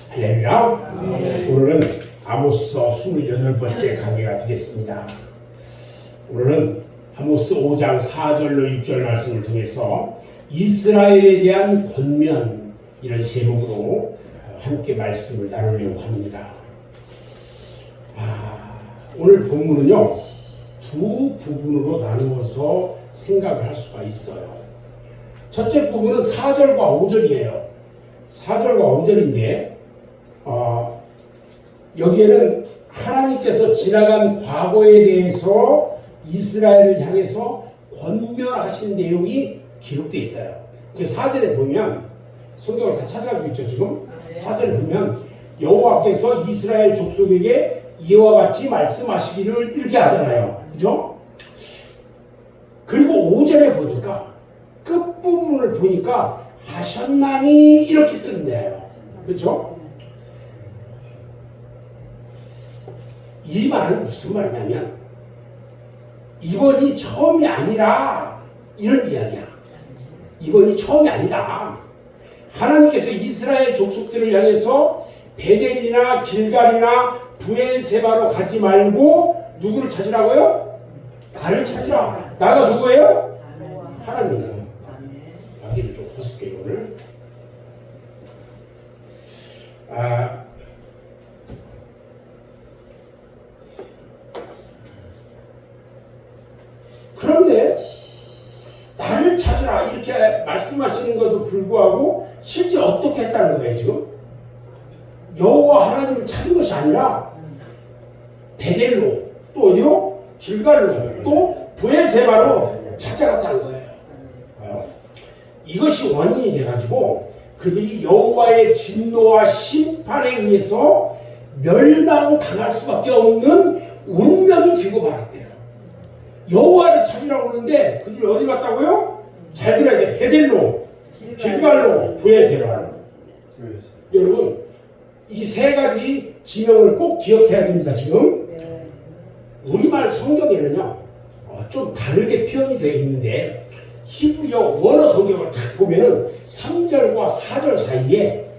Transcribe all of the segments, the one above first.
할렐루야. 오늘은 아모스서 28번째 강의가 되겠습니다. 오늘은 아모스 5장 4절로 6절 말씀을 통해서 이스라엘에 대한 권면, 이런 제목으로 함께 말씀을 나누려고 합니다. 오늘 본문은요, 두 부분으로 나누어서 생각을 할 수가 있어요. 첫째 부분은 4절과 5절이에요. 4절과 5절인데 여기에는 하나님께서 지나간 과거에 대해서 이스라엘을 향해서 권면하신 내용이 기록되어 있어요. 그 4절에 보면, 성경을 다 찾아가지고 있죠 지금. 4절에 보면 여호와께서 이스라엘 족속에게 이와 같이 말씀하시기를 이렇게 하잖아요. 그죠? 그리고 5절에 보니까, 끝부분을 보니까 하셨나니 이렇게 끝내요. 그렇죠? 이 말은 무슨 말이냐면, 이번이 처음이 아니라, 이런 이야기야. 이번이 처음이 아니다. 하나님께서 이스라엘 족속들을 향해서 베델이나 길갈이나 부엘세바로 가지 말고 누구를 찾으라고요? 나를 찾으라. 나가 누구예요? 하나님. 여기를 좀 벗을게요 오늘. 그런데 나를 찾으라 이렇게 말씀하시는 것도 불구하고 실제 어떻게 했다는 거예요 지금? 여호와 하나님을 찾은 것이 아니라 베델로, 또 어디로? 길갈로, 또 부엘세바로 찾아갔다는 거예요. 이것이 원인이 돼가지고 그들이 여호와의 진노와 심판에 의해서 멸망당할 수밖에 없는 운명이 되고 말았대요. 여호와를 찾으라고 그러는데 그들이 어디 갔다고요? 잘 들어야 돼. 베델로, 길갈로, 부엘세바. 여러분, 이 세 가지 지명을 꼭 기억해야 됩니다. 지금 우리말 성경에는요 좀 다르게 표현이 되어 있는데, 히브리어 원어 성경을 딱 보면은 3절과 4절 사이에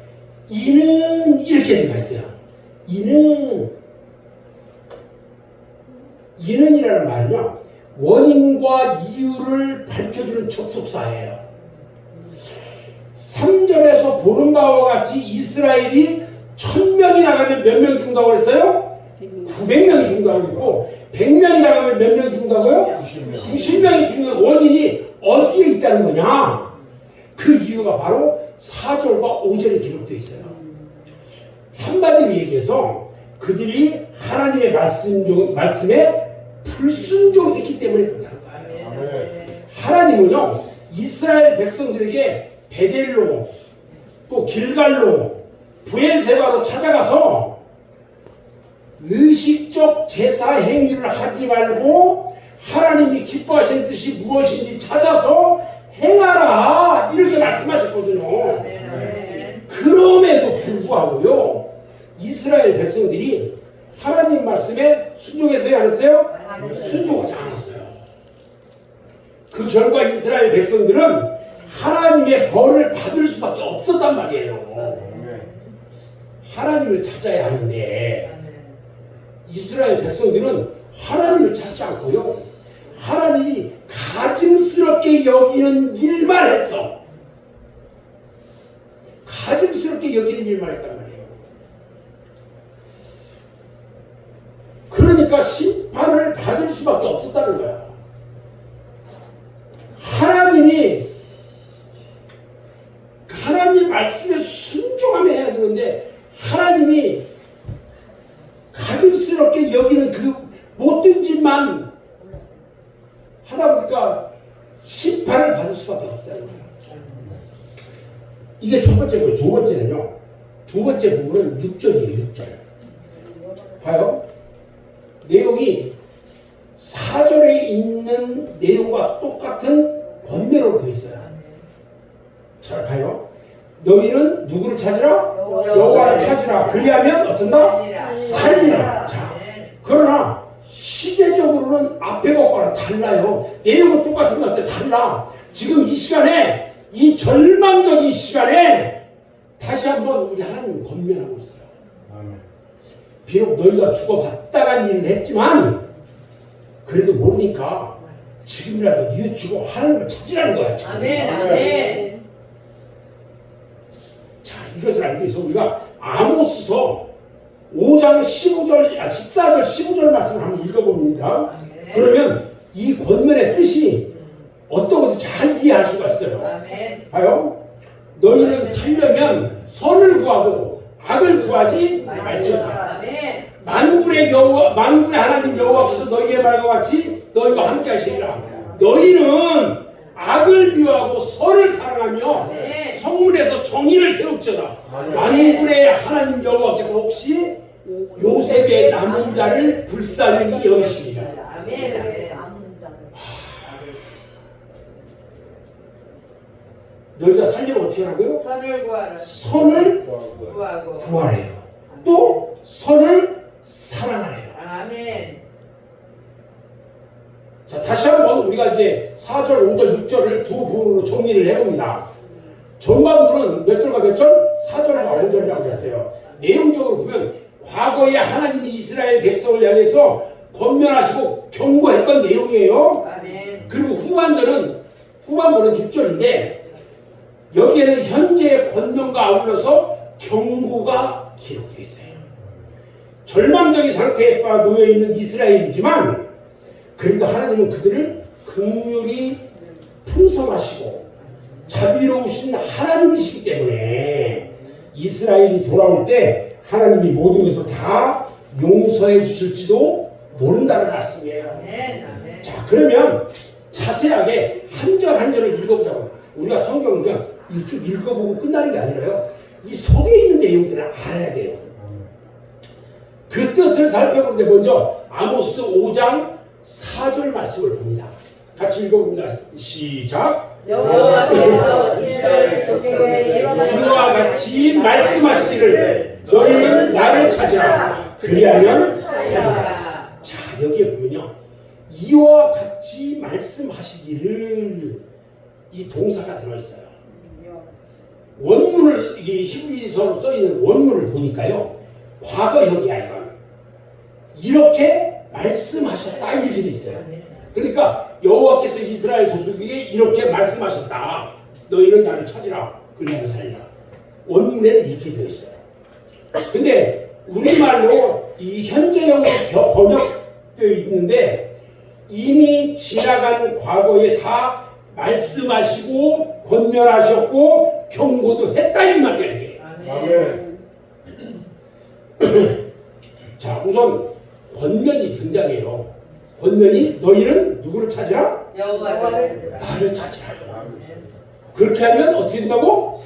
이는 이렇게 되어 있어요. 이는이라는 말은요, 원인과 이유를 밝혀주는 접속사예요. 3절에서 보는 바와 같이 이스라엘이 1000명이 나가면 몇 명 죽는다고 그랬어요? 900명이 죽는다고 그랬고, 100명이 나가면 몇 명 죽는다고요? 90명이 죽는 원인이 어디에 있다는 거냐? 그 이유가 바로 4절과 5절에 기록되어 있어요. 한마디로 얘기해서 그들이 하나님의 말씀에 불순종했기 때문에 그렇다는 거예요. 하나님은요, 이스라엘 백성들에게 베델로, 또 길갈로, 부엘세바로 찾아가서 의식적 제사 행위를 하지 말고 하나님이 기뻐하시는 뜻이 무엇인지 찾아서 행하라, 이렇게 말씀하셨거든요. 그럼에도 불구하고요, 이스라엘 백성들이 하나님 말씀에 순종했어요, 안 했어요? 순종하지 않았어요. 그 결과 이스라엘 백성들은 하나님의 벌을 받을 수밖에 없었단 말이에요. 하나님을 찾아야 하는데 이스라엘 백성들은 하나님을 찾지 않고요, 하나님이 가증스럽게 여기는 일만 했어. 가증스럽게 여기는 일만 했단 말이에요. 그러니까 심판을 받을 수밖에 없었다는 거야. 하나님이 하나님 말씀에 순종하며 해야 되는데, 하나님이 가증스럽게 여기는 그 못된 짓만 하다 보니까 심판을 받을 수밖에 없다는 거예요. 이게 첫 번째고요. 두 번째는요, 두 번째 부분은 6절이에요. 6절 봐요. 내용이 4절에 있는 내용과 똑같은 권면으로 되어 있어요. 잘 봐요. 너희는 누구를 찾으라? 여호와를 찾으라. 그리하면 어떤다? 살리라. 자, 그러나 시대적으로는 앞에 것과는 달라요. 내용은 똑같은 것 같아요. 달라. 지금 이 시간에, 이 절망적인 시간에 다시 한번 우리 하나님을 권면하고 있어요. 비록 너희가 죽어봤다간 일을 했지만 그래도 모르니까 지금이라도 뉘우치고 하나님을 찾으라는 거야. 지금. 아멘. 아멘. 자, 이것을 알기 위해서 우리가 아모스서 5장 14절 15절 말씀을 한번 읽어봅니다. 아멘. 그러면 이 권면의 뜻이 어떤 건지 잘 이해할 수가 있어요. 아멘. 봐요. 너희는 살려면 선을 구하고 악을 구하지 말지어다. 아멘. 만군의 하나님 여호와께서 너희의 말과 같이 너희와 함께 하시리라. 너희는 악을 미워하고 선을 사랑하며 성문에서 정의를 세울지어다. 만군의 하나님 여호와께서 혹시 요셉의 남은 자를 불쌍히 여기시리라. 아멘. 아멘. 너희가 살려면 어떻게 하라고요? 선을 구하라. 선을 구하고. 구하래요. 또 선을 사랑하래요. 아멘. 자, 다시 한번 우리가 이제 4절, 5절, 6절을 두 부분으로 정리를 해봅니다. 전반부는 몇 절과 몇 절? 4절과 5절이라고 했어요. 내용적으로 보면 과거에 하나님이 이스라엘 백성을 향해서 권면하시고 경고했던 내용이에요. 아멘. 그리고 후반부는 6절인데 여기에는 현재의 권면과 아울러서 경고가 기록되어 있어요. 절망적인 상태에 놓여 있는 이스라엘이지만 그래도 하나님은 그들을 긍휼히 풍성하시고 자비로우신 하나님이시기 때문에 이스라엘이 돌아올 때 하나님이 모든 것을 다 용서해 주실지도 모른다는 말씀이에요. 아멘. 아멘. 자, 그러면 자세하게 한 절 한 절을 읽어보자고. 우리가 성경을 그냥 쭉 읽어보고 끝나는 게 아니라요. 이 속에 있는 내용들을 알아야 돼요. 그 뜻을 살펴보는데 먼저 아모스 5장 4절 말씀을 봅니다. 같이 읽어봅니다. 시작. 여호와께서 이스라엘 족속에 이와 같이 말씀하시기를 너희는 나를 찾으라 그리하면 살리라. 자, 여기에 보면요, 이와 같이 말씀하시기를 이 동사가 들어있어요. 원문을 이게 히브리서로 써있는 원문을 보니까요, 과거형이야. 이건 이렇게 말씀하셨다 이렇게 돼 있어요. 그러니까 여호와께서 이스라엘 족속에게 이렇게 말씀하셨다. 너희는 나를 찾으라 그리하면 살리라. 원문에는 이렇게 되어 있어요. 근데 우리말로 이 현재형으로 번역되어 있는데 이미 지나간 과거에 다 말씀하시고 권면하셨고 경고도 했다 이 말이야 이게. 아멘. 자, 우선 권면이 등장해요. 권면이 너희는 누구를 찾으라? 여호와를 나를 찾으라. 그렇게 하면 어떻게 된다고?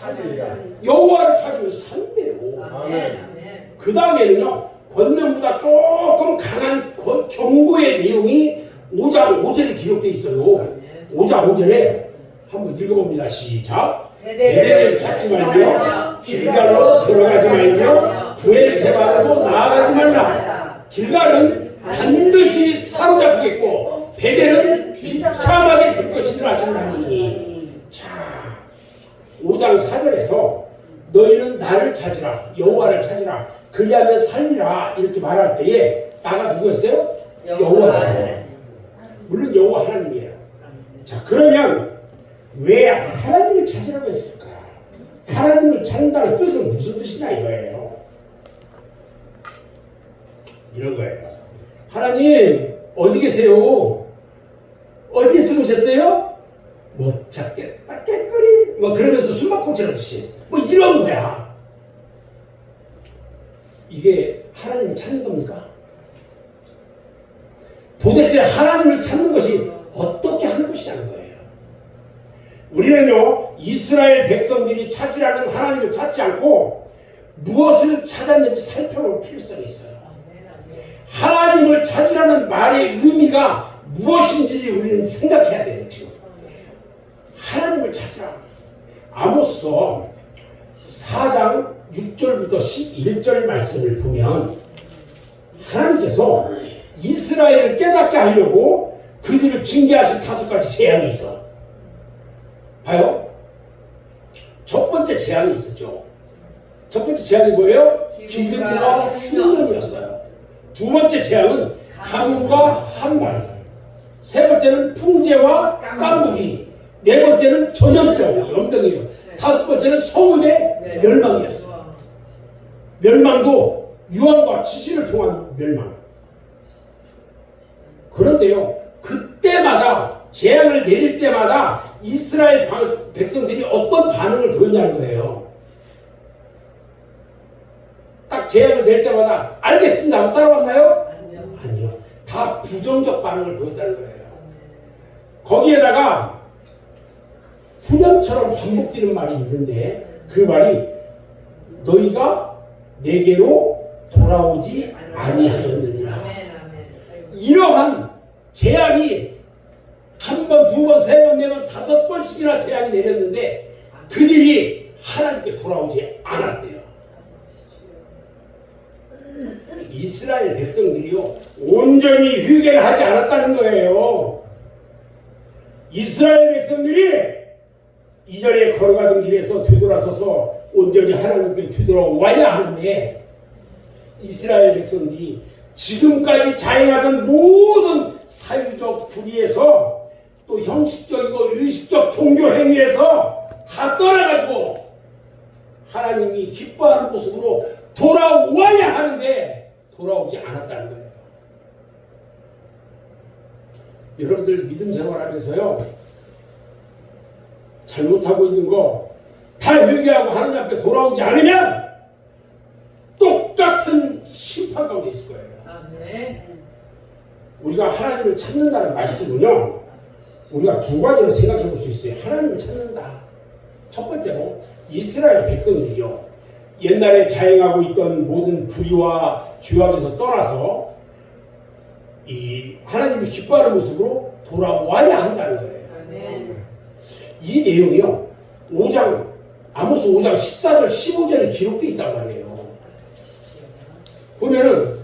여호와를 찾으면 산대요. 아멘. 아멘. 그 다음에는요, 권면보다 조금 강한 경고의 내용이 5장 5절에 기록되어 있어요. 5장 5절에 한번 읽어봅니다. 시작. 베델을 찾지 말며 길갈로 들어가지 말며 브엘세바로 나아가지 말라. 길갈은 반드시 사로잡히겠고 베델은 비참하게 될 것이라 하신다니. 자, 5장 4절에서 너희는 나를 찾으라, 여호와를 찾으라, 그리하면 살리라 이렇게 말할 때에 나가 누구였어요? 여호와잖아요. 물론 여호와 하나님이에요. 자, 그러면 왜 하나님을 찾으라고 했을까? 하나님을 찾는다는 뜻은 무슨 뜻이냐 이거예요. 이런 거예요. 하나님 어디 계세요? 어디에 숨으셨어요? 못 찾겠다 깨끗이 뭐 그러면서 숨바꼭질하듯이 뭐 이런 거야. 이게 하나님을 찾는 겁니까? 도대체 하나님을 찾는 것이 어떻게 하는 것이냐는 거예요. 우리는요, 이스라엘 백성들이 찾으라는 하나님을 찾지 않고 무엇을 찾았는지 살펴볼 필요성이 있어요. 하나님을 찾으라는 말의 의미가 무엇인지 우리는 생각해야 돼요. 지금 하나님을 찾으라. 아모스서 4장 6절부터 11절 말씀을 보면 하나님께서 이스라엘을 깨닫게 하려고 그들을 징계하신 5가지 재앙이 있어. 봐요. 첫 번째 재앙이 있었죠. 첫 번째 재앙이 뭐예요? 기근과 흉년이었어요. 두 번째 재앙은 가뭄과 한발. 세 번째는 풍재와 깐부기. 네 번째는 전염병, 염병이에요. 다섯 번째는 성읍의 멸망이었어요. 멸망도 유황과 치실을 통한 멸망. 그런데요, 그때마다 재앙을 내릴 때마다 이스라엘 백성들이 어떤 반응을 보였냐는 거예요. 딱 재앙을 낼 때마다 알겠습니다 하고 따라왔나요? 아니요. 다 부정적 반응을 보였다는 거예요. 거기에다가 후렴처럼 반복되는 말이 있는데 그 말이 너희가 내게로 돌아오지 아니하였느니라. 이러한 재앙이 한 번, 두 번, 세 번, 네 번, 다섯 번씩이나 재앙이 내렸는데 그들이 하나님께 돌아오지 않았대요. 이스라엘 백성들이요 온전히 회개를 하지 않았다는 거예요. 이스라엘 백성들이 이전에 걸어가던 길에서 되돌아서서 온전히 하나님께 되돌아와야 하는데 이스라엘 백성들이 지금까지 자행하던 모든 사회적 불의에서 또 형식적이고 의식적 종교 행위에서 다 떠나가지고 하나님이 기뻐하는 모습으로 돌아와야 하는데 돌아오지 않았다는 거예요. 여러분들 믿음 생활하면서요 잘못하고 있는 거 다 회개하고 하나님 앞에 돌아오지 않으면 똑같은 심판 가운데 있을 거예요. 우리가 하나님을 찾는다는 말씀은요 우리가 두 가지로 생각해 볼 수 있어요. 하나님을 찾는다. 첫 번째로 이스라엘 백성들이요 옛날에 자행하고 있던 모든 불의와 죄악에서 떠나서 이 하나님이 기뻐하는 모습으로 돌아와야 한다는 거예요. 이 내용이요 5장 아모스 5장 14절 15절에 기록되어 있단 말이에요. 보면은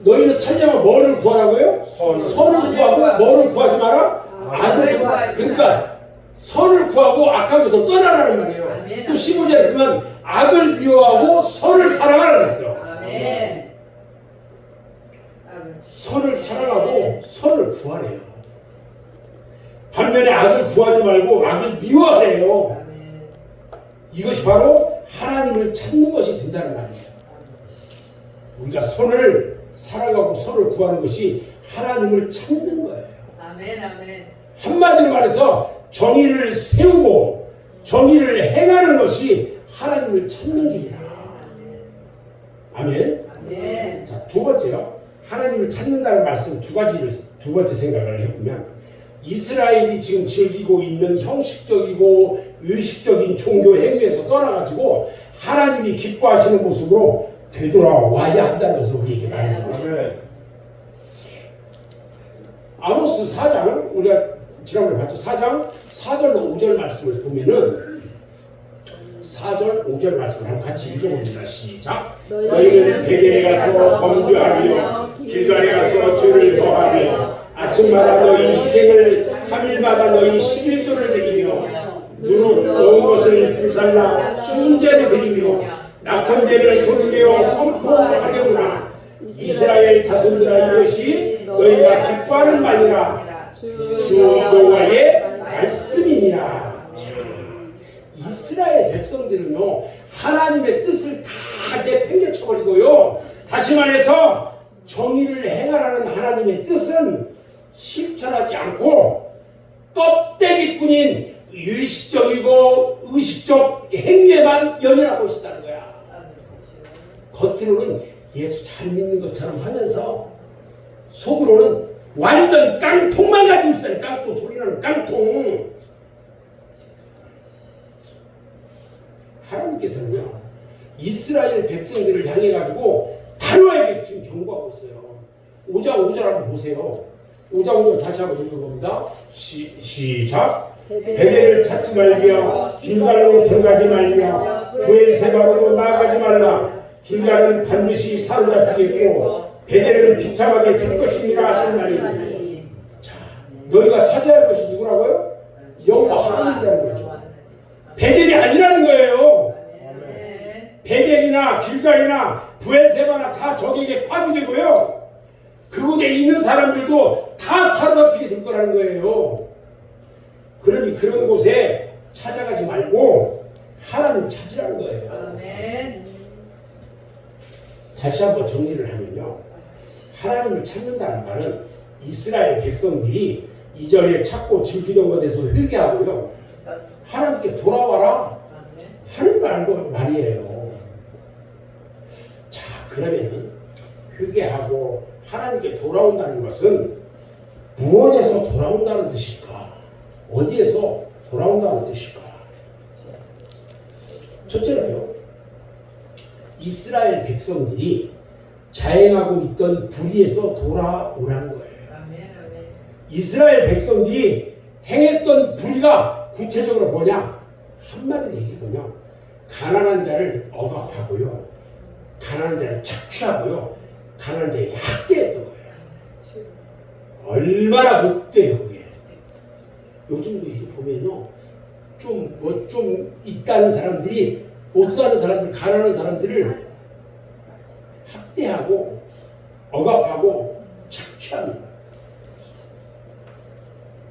너희는 살려면 뭐를 구하라고요? 선을 구하고 뭐를 구하지 마라? 악을 구하라. 그러니까 선을 구하고 악한 것을 떠나라는 말이에요. 또 15절에 보면 악을 미워하고 선을 사랑하라 그랬어요. 선을 사랑하고 선을 구하래요. 반면에 악을 구하지 말고 악을 미워하래요. 이것이 바로 하나님을 찾는 것이 된다는 말이에요. 우리가 선을 사랑하고 선을 구하는 것이 하나님을 찾는 거예요. 한마디로 말해서 정의를 세우고 정의를 행하는 것이 하나님을 찾는 길이다. 아멘. 자, 두 번째요. 하나님을 찾는다는 말씀 두 번째 생각을 해보면 이스라엘이 지금 즐기고 있는 형식적이고 의식적인 종교 행위에서 떠나가지고 하나님이 기뻐하시는 모습으로 되돌아와야 한다는 것을 우리에게 말해주고 있어요. 아모스 4장 우리가 지난번에 봤죠. 4장 4절로 5절 말씀을 보면은 4절 5절 말씀을 한번 같이 읽어봅니다. 시작. 너희는 베델에 가서 범죄하며 길갈에 가서 죄를 더하며 아침마다 너희 희생을 3일마다 너희 11조를 드리며 누룩 넣은 것을 불살라 순제를 드리며 낙헌제를 소리내어 선포하려구나. 이스라엘 자손들아 이것이 너희가 기뻐하는 말이라 주 여호와의 말씀이니라. 자, 이스라엘 백성들은요 하나님의 뜻을 다 내팽개쳐버리고요 다시 말해서 정의를 행하라는 하나님의 뜻은 실천하지 않고 껍데기뿐인 의식적이고 의식적 행위에만 연연하고 있다는 거야. 겉으로는 예수 잘 믿는 것처럼 하면서 속으로는 완전 깡통만 가지고 있어요. 깡통 소리나는 깡통. 하나님께서는요 이스라엘 백성들을 향해 가지고 단호하게 지금 경고하고 있어요. 5장 5절 한번 보세요. 5장 5절 다시 한번 읽어봅니다. 시작. 베델을 찾지 말며 길갈로 들어가지 말며 브엘세바로 나아가지 말라. 길갈은 반드시 사로잡히겠고 베델은 비참하게 될 것입니다 하셨나니. 자, 너희가 찾아야 할 것이 누구라고요? 여호와 하나님이라는 거죠. 베델이 아니라는 거예요. 베델이나 길갈이나 부엘세바나 다 적에게 파괴되고요. 그곳에 있는 사람들도 다 사로잡히게 될 거라는 거예요. 그러니 그런 곳에 찾아가지 말고 하나님 찾으라는 거예요. 아멘. 다시 한번 정리를 하면요. 하나님을 찾는다는 말은 이스라엘 백성들이 이전에 찾고 즐기던 것에서 회개하고요. 하나님께 돌아와라 하는 말이에요. 자, 그러면은 회개하고 하나님께 돌아온다는 것은 무엇에서 돌아온다는 뜻일까? 어디에서 돌아온다는 뜻일까? 첫째로요. 이스라엘 백성들이 자행하고 있던 불의에서 돌아오라는 거예요. 이스라엘 백성들이 행했던 불의가 구체적으로 뭐냐? 한마디로 얘기하면요. 가난한 자를 억압하고요. 가난한 자를 착취하고요. 가난한 자에게 학대했던 거예요. 얼마나 못돼요, 그게. 요즘도 이렇게 보면요. 좀 있다는 사람들이 못 사는 사람들, 가난한 사람들을 학대하고 억압하고 착취합니다.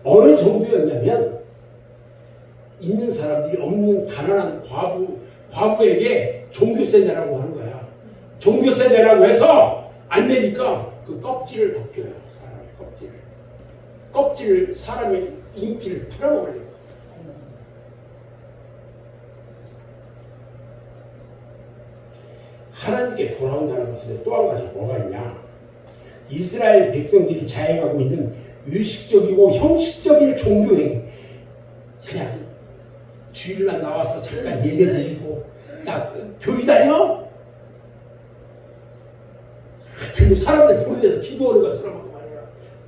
어느 정도였냐면 있는 사람들이 없는 가난한 과부에게 종교세 내라고 하는 거야. 종교세 내라고 해서 안 내니까 그 껍질을 벗겨요. 사람의 껍질을. 껍질을 사람의 인피를 팔아먹으려고. 하나님께 돌아온다는 것은 또 한 가지 뭐가 있냐? 이스라엘 백성들이 자행하고 있는 의식적이고 형식적인 종교행위. 그냥 주일날 나와서 잠깐 예배 드리고, 야, 교회 다녀? 그리고 사람들 보내서 기도하는 것처럼 하고 말이야.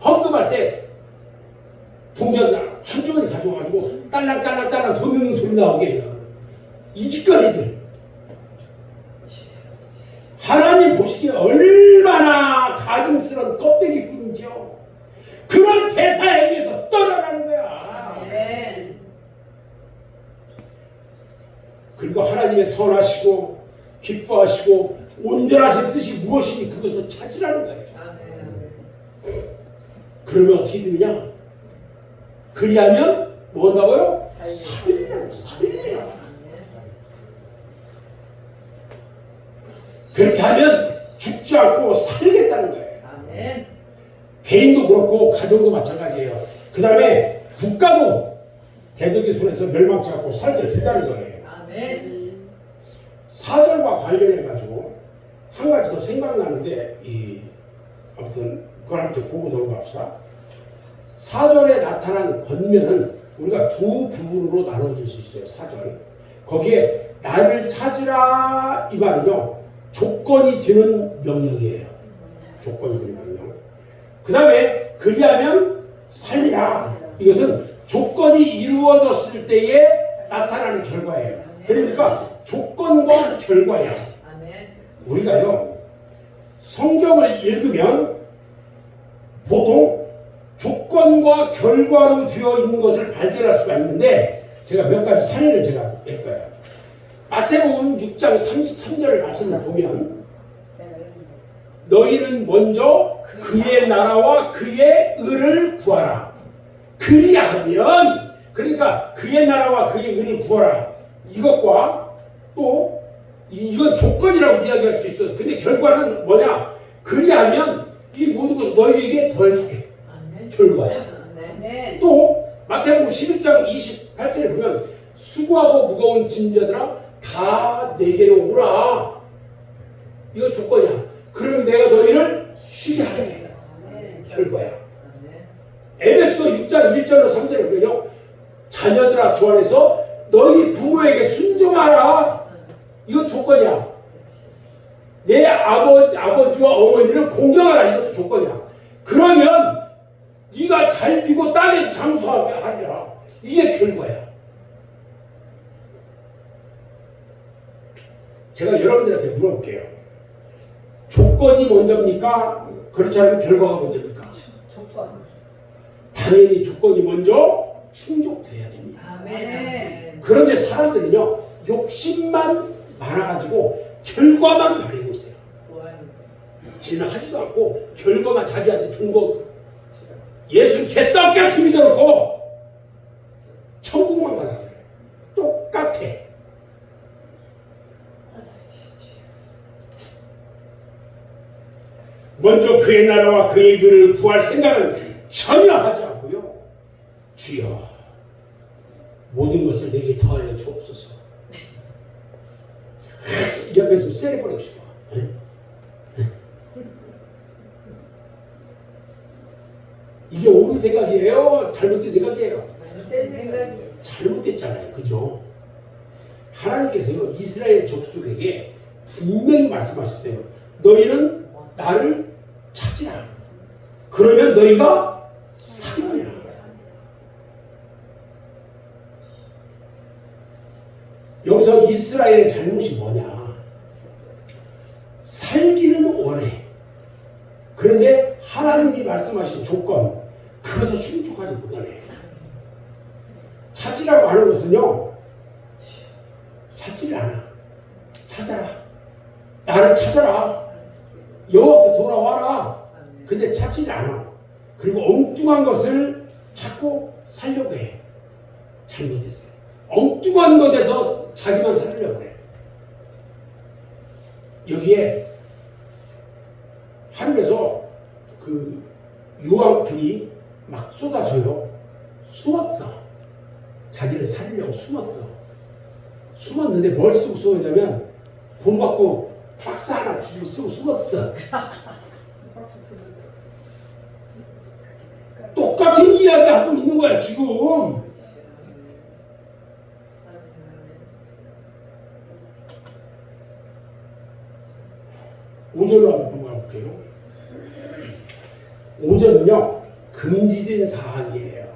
헌금할 때 동전 한 주머니 가져와가지고 딸랑딸랑딸랑 돈 넣는 소리 나오게 해요. 이 짓거리들. 하나님 보시기에 얼마나 가증스러운 껍데기 뿐인지요. 그런 제사에게서 떠나라는 거야. 아멘. 그리고 하나님의 선하시고 기뻐하시고 온전하신 뜻이 무엇이니 그것을 찾으라는 거예요. 아멘. 그러면 어떻게 되느냐? 그리하면 뭐 한다고요? 살리라. 그렇게 하면 죽지 않고 살겠다는 거예요. 아멘. 개인도 그렇고 가정도 마찬가지예요. 그 다음에 국가도 대적의 손에서 멸망치 않고 살게 된다는 거예요. 아멘. 사절과 관련해가지고 한 가지 더 생각나는데 아무튼 그걸 한번 보고 넘어갑시다. 사절에 나타난 권면은 우리가 두 부분으로 나눠질 수 있어요. 사절. 거기에 나를 찾으라 이 말은요. 조건이 드는 명령이에요. 조건이 드는 명령. 그 다음에 그리하면 살리라. 이것은 조건이 이루어졌을 때에 나타나는 결과예요. 그러니까 조건과 결과예요. 우리가요 성경을 읽으면 보통 조건과 결과로 되어 있는 것을 발견할 수가 있는데 제가 몇 가지 사례를 제가 낼 거예요. 마태복음 6장 33절 말씀을 보면 너희는 먼저 그의 나라와 그의 의를 구하라. 그리하면 그러니까 그의 나라와 그의 의를 구하라. 이것과 또 이건 조건이라고 이야기할 수 있어요. 근데 결과는 뭐냐? 그리하면 이 모든 것을 너희에게 더해줄게. 결과야. 또 마태복음 11장 28절에 보면 수고하고 무거운 짐자들아 다 내게로 오라. 이거 조건이야. 그럼 내가 너희를 쉬게 하게. 결과야. 에베소 6장 1절로 3절에 보면요. 자녀들아 주 안에서 너희 부모에게 순종하라. 이거 조건이야. 내 아버지와 어머니를 공경하라. 이것도 조건이야. 그러면 네가 잘 뛰고 땅에서 장수하게 하리라. 이게 결과야. 제가 여러분들한테 물어볼게요. 조건이 먼저입니까? 그렇지 않으면 결과가 먼저입니까? 당연히 조건이 먼저 충족돼야 됩니다. 아멘. 그런데 사람들은요 욕심만 많아가지고 결과만 바라고 있어요. 지는 하지도 않고 결과만 자기한테 준 거 예수 개떡같이 믿어놓고 천국만 가라 그래. 똑같아. 먼저 그의 나라와 그의 의를 구할 생각은 전혀 하지 않고요. 주여 모든 것을 내게 더하여 주옵소서. 옆에서 세려버리고 싶어. 이게 옳은 생각이에요? 잘못된 생각이에요? 잘못됐잖아요. 그죠? 하나님께서요 이스라엘 족속에게 분명히 말씀하셨어요. 너희는 나를 찾으라. 그러면 너희가 살리라. 여기서 이스라엘의 잘못이 뭐냐? 살기는 원해. 그런데 하나님이 말씀하신 조건, 그것을 충족하지 못하네. 찾으라고 하는 것은요, 찾지를 않아. 찾아라. 나를 찾아라. 여호와께 돌아와라. 근데 찾지를 않아. 그리고 엉뚱한 것을 찾고 살려고 해. 잘못했어요. 엉뚱한 것에서 자기만 살려고 해. 여기에 하늘에서 그 유황불이 막 쏟아져요. 숨었어. 자기를 살리려고 숨었어. 숨었는데 뭘 쓰고 숨었냐면 돈 받고 박스 하나 주고 쓰고 숨었어. 똑같은 이야기 하고 있는 거야 지금. 오절로 한번 넘어가 볼게요. 5절은요 금지된 사항이에요.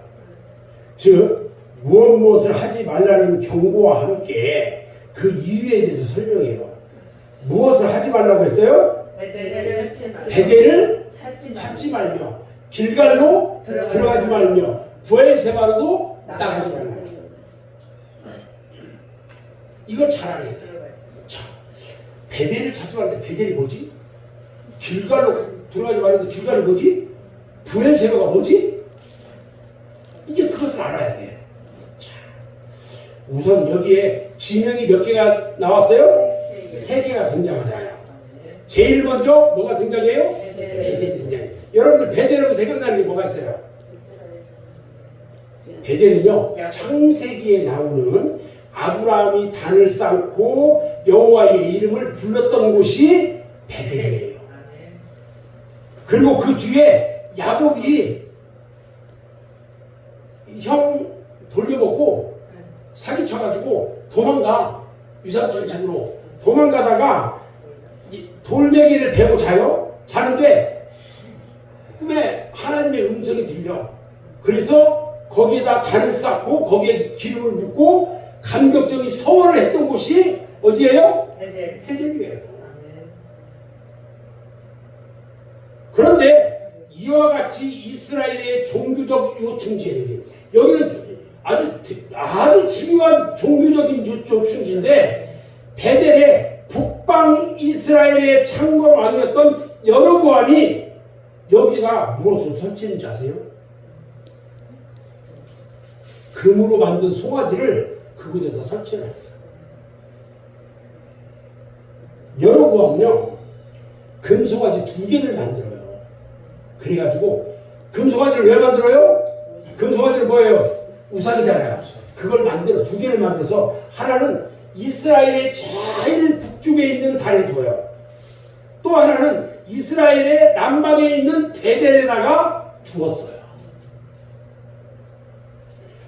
즉 무엇을 하지 말라는 경고와 함께 그 이유에 대해서 설명해요. 무엇을 하지 말라고 했어요? 베델을 찾지 말며 길갈로 들어가지 말며 브엘세바로도 나가지 말라. 이걸 잘 알아야 돼요. 자, 베델을 찾지 말는데 베델이 뭐지? 길갈로 들어가지 말는데 길갈이 뭐지? 브엘세바가 뭐지? 이제 그것을 알아야 돼. 자, 우선 여기에 지명이 몇 개가 나왔어요? 3개가 등장하잖아요. 제일 먼저 뭐가 등장해요? 베델이 등장해요. 여러분들 베델하면 생각나는 게 뭐가 있어요? 베델은요 창세기에 나오는 아브라함이 단을 쌓고 여호와의 이름을 불렀던 곳이 베델이에요. 그리고 그 뒤에 야곱이 형 돌려먹고 사기쳐가지고 도망가. 유삼촌 집으로 도망가다가 돌멩이를 베고 자요. 자는데 꿈에 하나님의 음성이 들려. 그래서 거기에다 단을 쌓고 거기에 기름을 붓고 감격적인 서원을 했던 곳이 어디예요? 베델이에요. 그런데 이와 같이 이스라엘의 종교적 요충지예요. 여기는 아주 중요한 종교적인 요충지인데 베델의 북방 이스라엘의 창건 왕이었던 여로보암이 여기가 무엇을 설치했는지 아세요? 금으로 만든 송아지를 그곳에서 설치해놨어요. 여로보암은요 금송아지 2개를 만들어요. 그래가지고 금송아지를 왜 만들어요? 금송아지를 뭐예요? 우상이잖아요. 그걸 만들어 2개를 만들어서 하나는 이스라엘의 제일 북쪽에 있는 달에 둬요. 또 하나는 이스라엘의 남방에 있는 베델에다가 두었어요.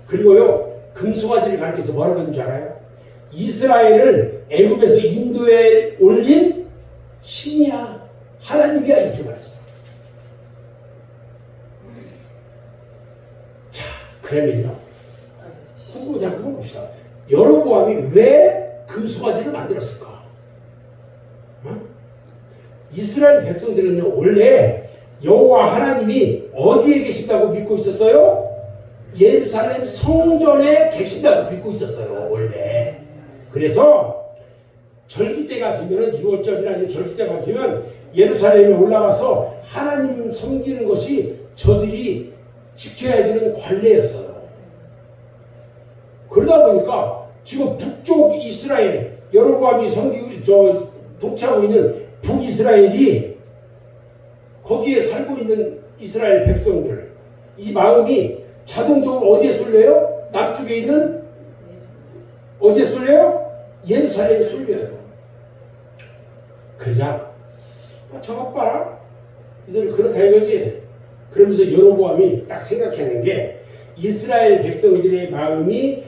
그리고요 금송아지를 가리켜서 뭐라고 했는지 알아요? 이스라엘을 애굽에서 인도에 올린 신이야, 하나님이야, 이렇게 말했어요. 자, 그러면요 궁금해 봅시다. 여로보암이 왜 금송아지를 만들었을까? 이스라엘 백성들은요 원래 여호와 하나님이 어디에 계신다고 믿고 있었어요? 예루살렘 성전에 계신다고 믿고 있었어요 원래. 그래서 절기 때가 되면은 6월절이나 이런 절기 때가 되면 예루살렘에 올라가서 하나님 섬기는 것이 저들이 지켜야 되는 관례였어요. 그러다 보니까 지금 북쪽 이스라엘 여로보암이 섬기고 통치하고 있는 북이스라엘이 거기에 살고 있는 이스라엘 백성들 이 마음이 자동적으로 어디에 쏠려요? 남쪽에 있는 어디에 쏠려요? 예루살렘에 쏠려요. 그러자 저것 봐라 이들 그렇다 이거지. 그러면서 여로보암이 딱 생각하는 게 이스라엘 백성들의 마음이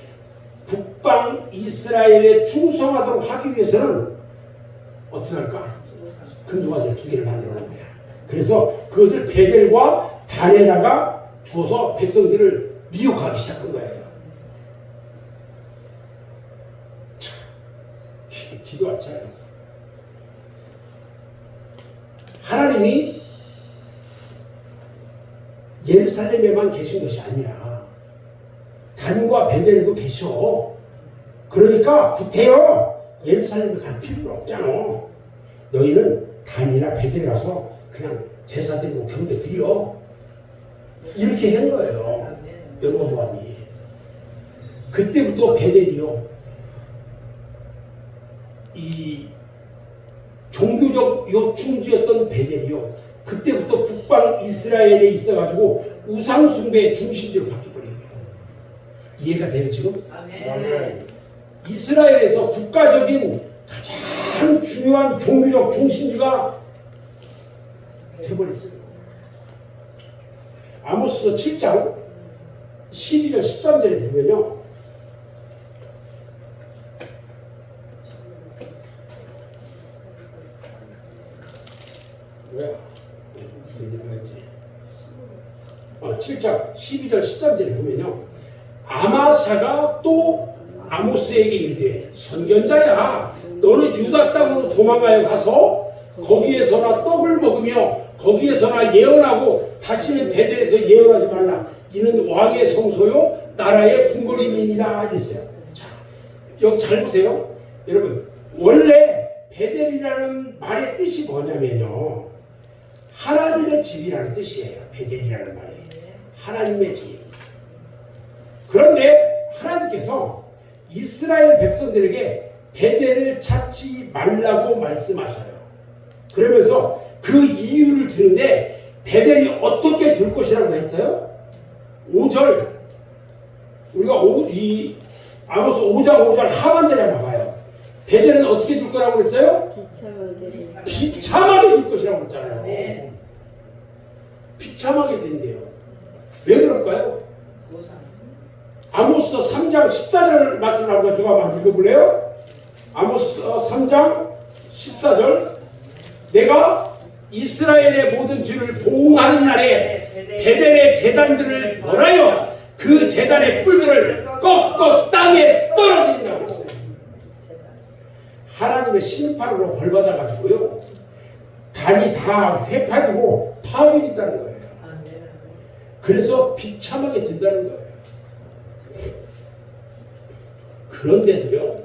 북방 이스라엘에 충성하도록 하기 위해서는 어떻게 할까? 금송아지를 2개를 만들어 놓은 거야. 그래서 그것을 베델과 단에다가 두어서 백성들을 미혹하기 시작한 거예요. 참, 기도할 차요. 하나님이 예루살렘에만 계신 것이 아니라 단과 베델에도 계셔. 그러니까 구태여 예루살렘에 갈 필요가 없잖아. 너희는 단이나 베델에 가서 그냥 제사 드리고 경배 드려. 이렇게 한 거예요. 여로보암이. 그때부터 베델이요. 이 종교적 요충지였던 베델이요. 그때부터 북방 이스라엘에 있어가지고 우상숭배의 중심지로 바뀌어버린 거예요. 이해가 돼요 지금? 아멘. 이스라엘에서 국가적인 가장 중요한 종교적 중심지가 돼버렸어요. 아모스서 7장 12절 13절에 보면요. 뭐야? 7장 12절 13절에 보면요. 아마샤가 또 아모스에게 이르되 선견자야 너는 유다 땅으로 도망하여 가서 거기에서나 떡을 먹으며 거기에서나 예언하고 다시는 베델에서 예언하지 말라. 이는 왕의 성소요 나라의 궁궐임이니라 했어요. 자, 여기 잘 보세요. 여러분 원래 베델이라는 말의 뜻이 뭐냐면요. 하나님의 집이라는 뜻이에요. 베델이라는 말이. 하나님의 집. 그런데 하나님께서 이스라엘 백성들에게 베델을 찾지 말라고 말씀하셔요. 그러면서 그 이유를 드는데 베델이 어떻게 될 것이라고 했어요? 5절 우리가 아모스 5장 5절 하반절에 한번 봐요. 베델은 어떻게 될 거라고 그랬어요? 비참하게 될 것이라고 그랬잖아요. 네. 비참하게 된대요. 왜 그럴까요? 아모스 3장 14절 말씀을 한번 누가 한번 읽어볼래요? 아모스 3장 14절 내가 이스라엘의 모든 죄를 보응하는 날에 베델의 제단들을 벌하여 그 제단의 뿔들을 꺾어 땅에 떨어뜨린다고 했어요. 하나님의 심판으로 벌받아가지고요 단이 다 회파되고 파괴된다는 거예요. 그래서 비참하게 된다는 거예요. 그런데도요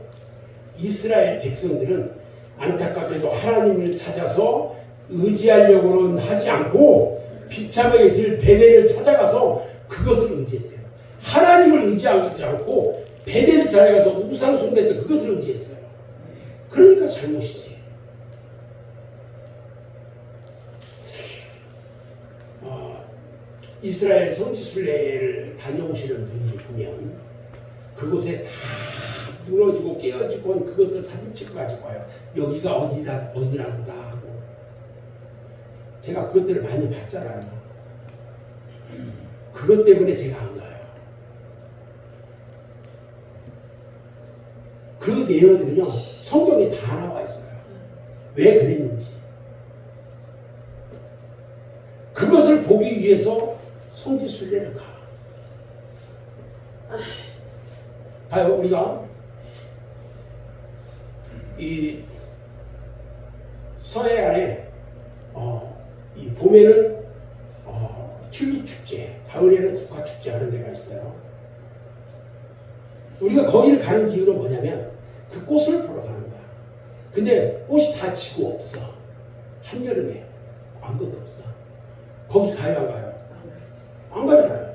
이스라엘 백성들은 안타깝게도 하나님을 찾아서 의지하려고는 하지 않고 비참하게 될 베델을 찾아가서 그것을 의지했대요. 하나님을 의지하지 않고 베델을 찾아가서 우상 숭배했던 그것을 의지했어요. 그러니까 잘못이지. 이스라엘 성지순례를 다녀오시는 분이 보면 그곳에 다 무너지고 깨어지고 그것들 사진 찍고 가지고 와요. 여기가 어디라고다 하고. 제가 그것들을 많이 봤잖아요. 그것 때문에 제가 안 가요. 그 내용들은요 성경에 다 나와 있어요. 왜 그랬는지. 그것을 보기 위해서 성지순례를 가. 봐요, 우리가 이 서해안에 이 봄에는 튤립 축제, 가을에는 국화 축제 하는 데가 있어요. 우리가 거기를 가는 이유는 뭐냐면 그 꽃을 보러 가는 거야. 근데 꽃이 다 지고 없어. 한여름에 아무것도 없어. 거기 가요 안 가요? 안 가잖아요.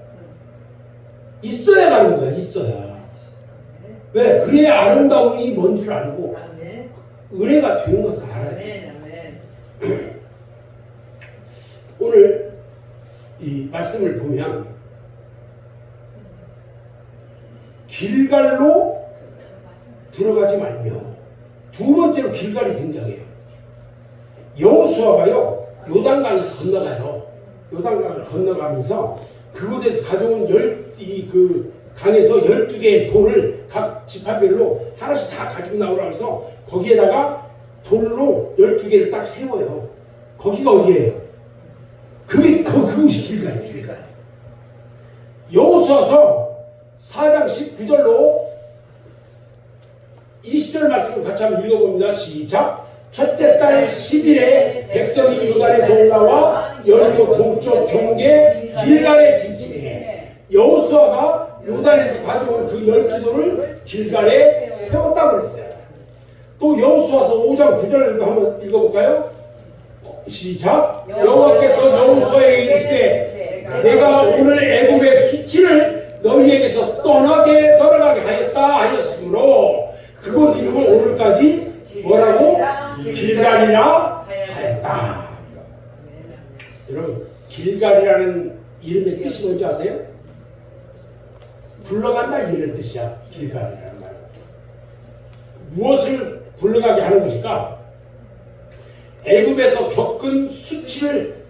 있어야 가는 거야. 있어야. 왜? 그래야 아름다움이 뭔지를 알고 아멘. 은혜가 되는 것을 알아야 돼. 아멘. 아멘. 오늘 이 말씀을 보면 길갈로 들어가지 말며 두 번째로 길갈이 등장해요. 여호수아가요 요단강을 건너가요. 요단강을 건너가면서 그곳에서 가져온 그 강에서 12개의 돌을 각 지파별로 하나씩 다 가지고 나오라 해서 거기에다가 돌로 12개를 딱 세워요. 거기가 어디예요? 그것이 길갈이에요. 길갈. 여호수아서 4장 19절로 20절 말씀을 같이 한번 읽어봅니다. 시작. 첫째 달 10일에 백성이 요단에서 올라와 여리고 동쪽 경계 길갈에 진침해 여호수아가 요단에서 가져온 그 12돌을 길갈에 세웠다고 그랬어요. 또 여호수아서 5장 9절도 한번 읽어볼까요? 시작. 여호와께서 여호수아에게 이르시되 내가 오늘 애굽의 수치를 너희에게서 떠나가게 하였다 하였으므로 그곳 이름을 오늘까지 뭐라고? 길갈이라 하였다. 여러분 길갈이라는 이름의 뜻이 뭔지 아세요? 굴러간다 이런 뜻이야. 길갈이라는 말. 무엇을 굴러가게 하는 것일까? 애굽에서 겪은 수치를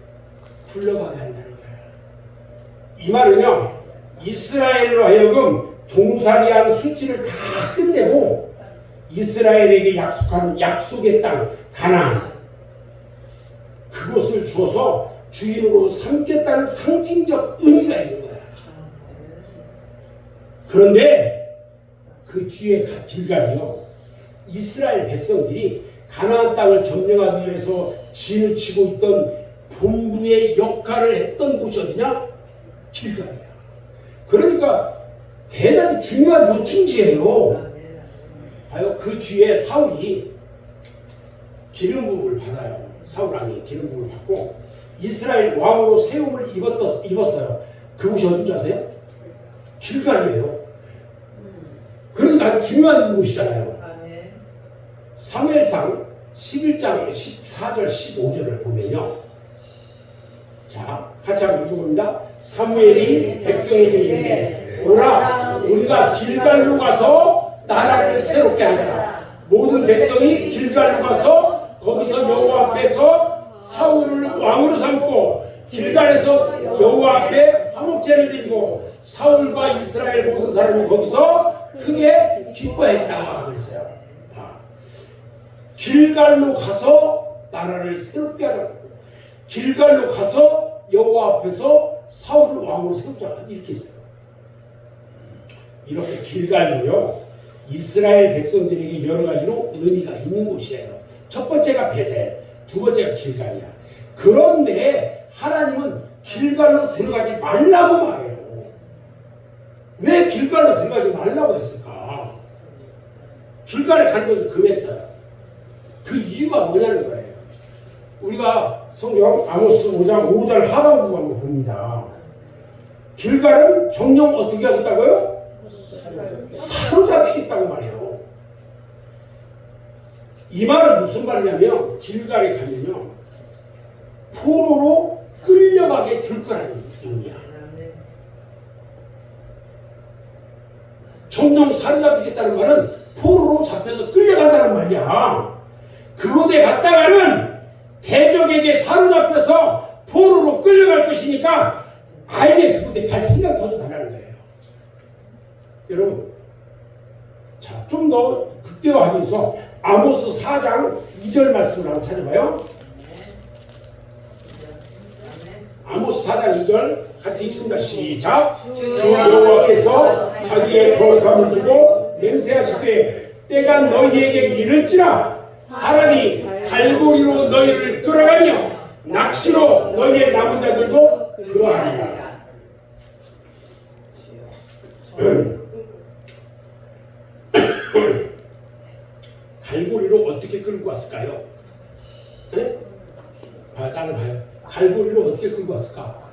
굴러가게 한다는 거야. 이 말은요 이스라엘로 하여금 종살이한 수치를 다 끝내고 이스라엘에게 약속한 약속의 땅 가나안 그곳을 주어서 주인으로 삼겠다는 상징적 의미가 있는 거야. 그런데 그 뒤에 길갈이요 이스라엘 백성들이 가나안 땅을 점령하기 위해서 진을 치고 있던 본부의 역할을 했던 곳이 어디냐? 길갈이야. 그러니까 대단히 중요한 요충지예요. 봐요. 그 뒤에 사울이 기름 부음을 받아요. 사울 왕이 기름 부음을 받고 이스라엘 왕으로 세움을 입었어요. 그곳이 어딘지 아세요? 길갈이에요. 그러니까 아주 중요한 곳이잖아요. 사무엘상 11장 14절 15절을 보면요. 자, 같이 한번 읽어봅니다. 사무엘이 백성에게 이르되 오라 우리가 길갈로 가서 나라를 새롭게 하자. 모든 백성이 길갈로 가서 거기서 여호와 앞에서 사울을 왕으로 삼고 길갈에서 여호와 앞에 화목제를 드리고 사울과 이스라엘 모든 사람이 거기서 크게 기뻐했다 그랬어요. 길갈로 가서 나라를 새롭게 하라고. 길갈로 가서 여호와 앞에서 사울을 왕으로 세우자 이렇게 했어요. 이렇게 길갈로요 이스라엘 백성들에게 여러 가지로 의미가 있는 곳이에요. 첫 번째가 베델, 두 번째가 길갈이야. 그런데 하나님은 길갈로 들어가지 말라고 말해요. 왜 길갈로 들어가지 말라고 했을까? 길갈에 가는 것을 금했어요. 그 이유가 뭐냐는 거예요. 우리가 성경 아모스 5장 5절 하반부 한번 봅니다. 길갈은 정령 어떻게 하겠다고요? 사로잡히겠다고 말해요. 이 말은 무슨 말이냐면 길갈에 가면요 포로로 끌려가게 될 거라는 의미야. 정령 사로잡히겠다는 말은 포로로 잡혀서 끌려간다는 말이야. 그곳에 갔다가는 대적에게 사로잡혀서 포로로 끌려갈 것이니까 아예 그곳에 갈 생각도 하지 말라는 거예요. 여러분, 자, 좀 더 극대화하기 위해서 아모스 4장 2절 말씀을 한번 찾아봐요. 아모스 4장 2절 같이 읽습니다. 시작. 주 여호와께서 자기의 거룩함을 두고 맹세하시되 때가 너희에게 이를지라 사람이 갈고리로 너희를 끌어가며 낚시로 너희의 남은 자들도 그러하리라. 갈고리로 어떻게 어떻게 끌고 왔을까요? 네? 나는 봐요. 갈고리를 어떻게 끌고 왔을까?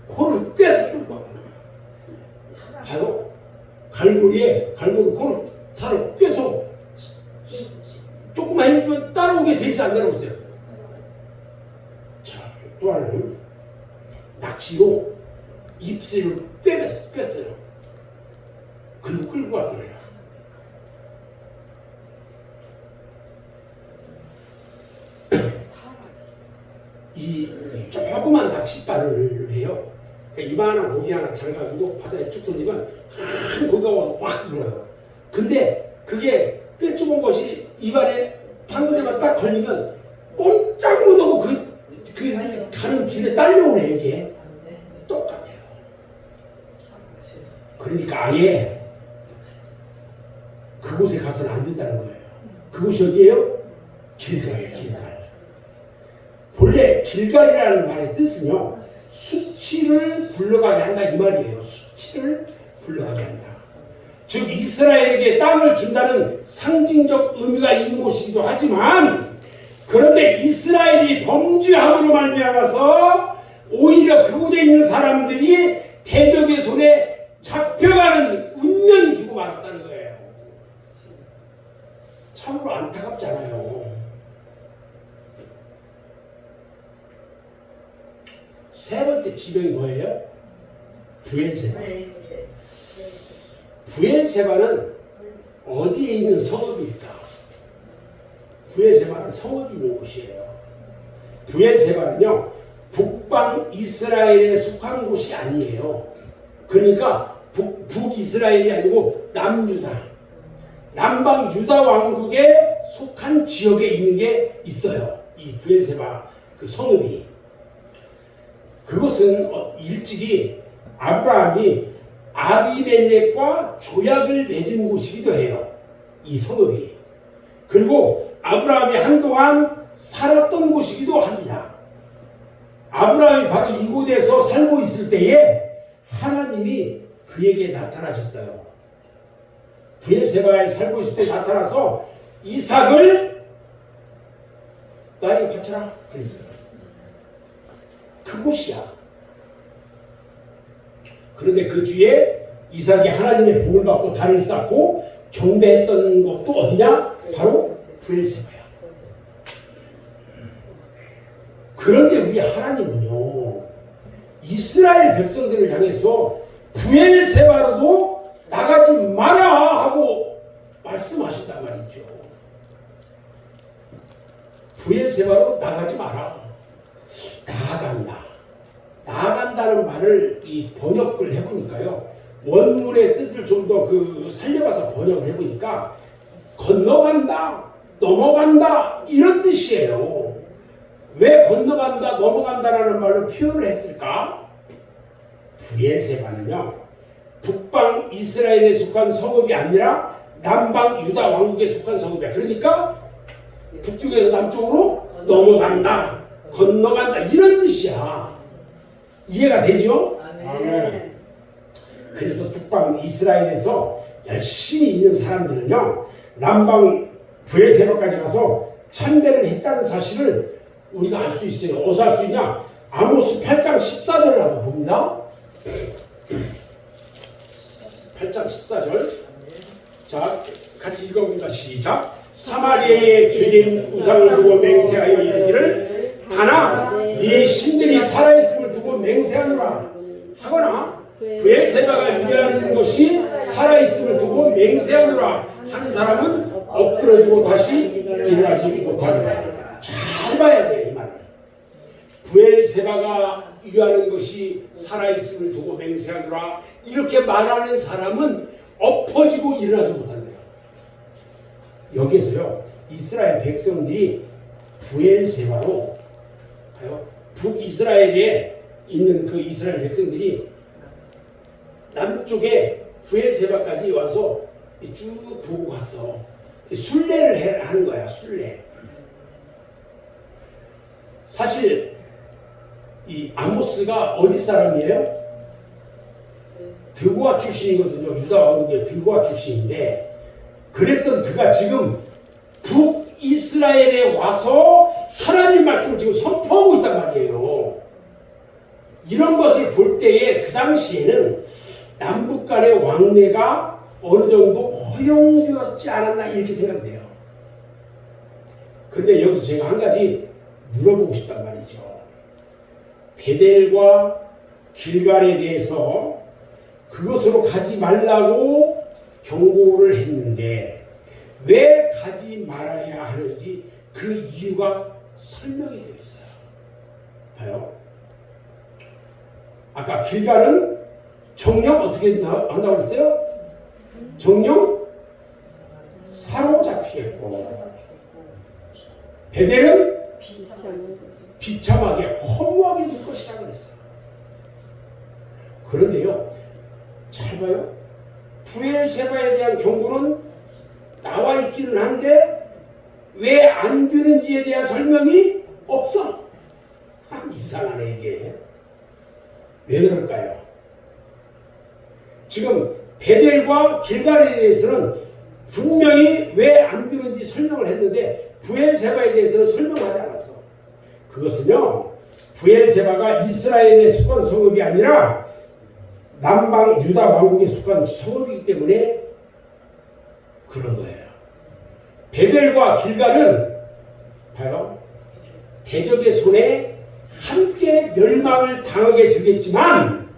코를 꿰서 끌고 왔다는 거야. 봐요. 갈고리 코를 살을 꿰서 조금만 힘주면 따라오게 돼 있어, 안 따라오세요? 자, 또 하나는 낚시로 입술을 꿰었어요. 그리고 끌고 왔더래요. 이 조그만 낚싯발을 해요. 그러니까 이만한 고기 하나 달가지고 바다에 쭉 던지면 큰 고기가 와서 확 물어요. 근데 그게 뼈쭈은 것이 입안에 당근에만 딱 걸리면 꼼짝 못하고 그 가는 줄에 딸려오네. 이게 똑같아요. 그러니까 아예 그곳에 가서는 안 된다는 거예요. 그곳이 어디예요? 길갈이에요. 길갈. 본래 길갈이라는 말의 뜻은요, 수치를 굴러가게 한다 이 말이에요. 수치를 굴러가게 한다. 즉 이스라엘에게 땅을 준다는 상징적 의미가 있는 곳이기도 하지만, 그런데 이스라엘이 범죄함으로 말미암아서 오히려 그곳에 있는 사람들이 대적의 손에 잡혀가는 운명이 되고 말았다는 거예요. 참으로 안타깝잖아요. 세 번째 지명이 뭐예요? 부엘세바. 부엘세바는 어디에 있는 성읍일까? 부엘세바는 성읍이 있는 곳이에요. 부엘세바는요, 북방 이스라엘에 속한 곳이 아니에요. 그러니까 북이스라엘이 아니고 남유다, 남방 유다 왕국에 속한 지역에 있는 게 있어요. 이 부엘세바 그 성읍이. 그것은 일찍이 아브라함이 아비멜렉과 조약을 맺은 곳이기도 해요. 이 성읍이. 그리고 아브라함이 한동안 살았던 곳이기도 합니다. 아브라함이 바로 이곳에서 살고 있을 때에 하나님이 그에게 나타나셨어요. 부엘세바에 살고 있을 때 나타나서 이삭을 나에게 바쳐라 그랬어요. 그곳이야. 그런데 그 뒤에 이삭이 하나님의 복을 받고 다리를 쌓고 경배했던 곳도 어디냐? 바로 부엘세바야. 그런데 우리 하나님은요, 이스라엘 백성들을 향해서 부엘세바로도 나가지 마라 하고 말씀하신단 말이죠. 부엘세바로 나가지 마라. 나아간다는 말을 이 번역을 해보니까요, 원문의 뜻을 좀 더 살려가서 번역을 해보니까 건너간다, 넘어간다 이런 뜻이에요. 왜 건너간다, 넘어간다라는 말로 표현을 했을까? 부엘세바는요, 북방 이스라엘에 속한 성읍이 아니라 남방 유다 왕국에 속한 성읍이야. 그러니까 북쪽에서 남쪽으로 넘어간다, 건너간다 이런 뜻이야. 이해가 되죠? 아멘. 그래서 북방 이스라엘에서 열심히 있는 사람들은요, 남방 부엘세바까지 가서 참배를 했다는 사실을 우리가 알 수 있어요. 어디서 알 수 있냐? 아모스 8장 14절을 한번 봅니다. 8장 14절. 자, 같이 읽어봅니다. 시작. 사마리아의 죄진 우상을 두고 맹세하여 이르기를 다나 네 신들이 살아있음을 두고 맹세하노라 하거나, 부엘세바가 유리하는 것이 살아있음을 두고 맹세하노라 하는 사람은 엎드러지고 다시 일어나지 못하리라. 잘 봐야 돼, 이 말을. 부엘세바가 유하는 것이 살아있음을 두고 맹세하노라 이렇게 말하는 사람은 엎어지고 일어나지 못한대요. 여기에서요, 이스라엘 백성들이 부엘세바로 북이스라엘에 있는 그 이스라엘 백성들이 남쪽에 부엘세바까지 와서 쭉 보고 갔어. 순례를 하는 거야, 순례. 사실 이 아모스가 어디 사람이에요? 드고아 출신이거든요. 유다 왕국의 드고아 출신인데, 그랬던 그가 지금 북이스라엘에 와서 하나님 말씀을 지금 선포하고 있단 말이에요. 이런 것을 볼 때에 그 당시에는 남북 간의 왕래가 어느 정도 허용되었지 않았나 이렇게 생각돼요. 그런데 여기서 제가 한 가지 물어보고 싶단 말이죠. 베델과 길갈에 대해서 그것으로 가지 말라고 경고를 했는데 왜 가지 말아야 하는지 그 이유가 설명이 되어 있어요. 봐요. 아까 길갈은 정령 어떻게 한다고 그랬어요? 정령 사로잡히겠고, 베델은 비참하게 허무하게 될 것이라고 그랬어요. 그런데요, 잘 봐요. 브엘세바에 대한 경고는 나와 있기는 한데 왜 안 되는지에 대한 설명이 없어. 이상하네 이게. 왜 그럴까요? 지금 베델과 길갈에 대해서는 분명히 왜 안 되는지 설명을 했는데 브엘세바에 대해서는 설명하지 않았어. 그것은요, 브엘세바가 이스라엘에 속한 성읍이 아니라 남방 유다 왕국에 속한 성읍이기 때문에 그런 거예요. 베델과 길갈은 봐요, 대적의 손에 함께 멸망을 당하게 되겠지만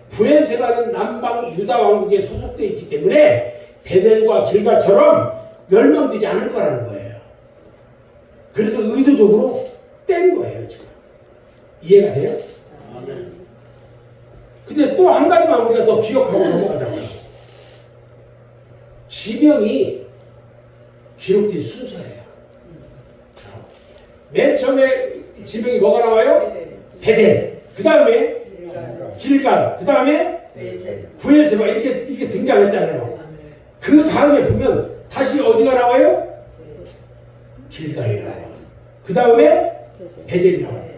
브엘세바는 남방 유다 왕국에 소속되어 있기 때문에 베델과 길갈처럼 멸망되지 않을 거라는 거예요. 그래서 의도적으로 뺀 거예요 지금. 이해가 돼요? 근데 또 한 가지만 우리가 더 기억하고 넘어가자고요. 지명이 기록된 순서예요. 자, 맨 처음에 지명이 뭐가 나와요? 베델. 그 다음에 길갈. 그 다음에 브엘세바. 이렇게 등장했잖아요. 그 다음에 보면 다시 어디가 나와요? 길갈이 나와요. 그 다음에 베델이 나와요.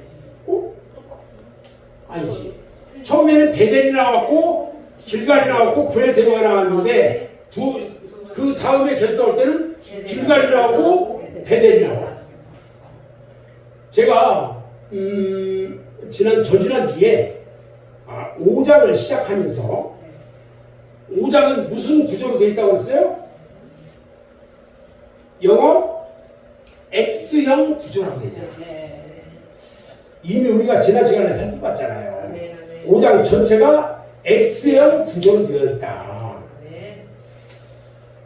어? 아니지. 처음에는 베델이 나왔고 길갈이 나왔고 브엘세바가 나왔는데 그 다음에 계속 나올 때는 길갈이 나오고 베델이 나와요. 제가 저지난 뒤에 5장을 시작하면서 5장은 무슨 구조로 되어 있다고 했어요? 영어 X형 구조라고 했죠. 이미 우리가 지난 시간에 살펴봤잖아요. 5장 전체가 X형 구조로 되어 있다.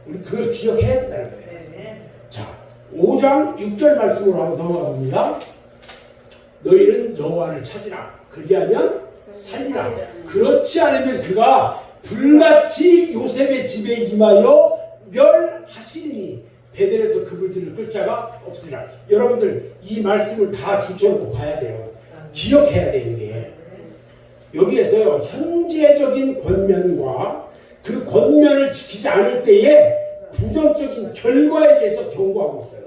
우리 그걸 기억해야 된다는 거예요. 자, 5장 6절 말씀으로 한번 넘어가 봅니다. 너희는 여호와를 찾으라. 그리하면 살리라. 그렇지 않으면 그가 불같이 요셉의 집에 임하여 멸하시니 베델에서 그물들을 끌 자가 없으리라. 여러분들 이 말씀을 다 붙여놓고 봐야 돼요. 기억해야 돼요. 이게 여기에서요, 현재적인 권면과 그 권면을 지키지 않을 때에 부정적인 결과에 대해서 경고하고 있어요.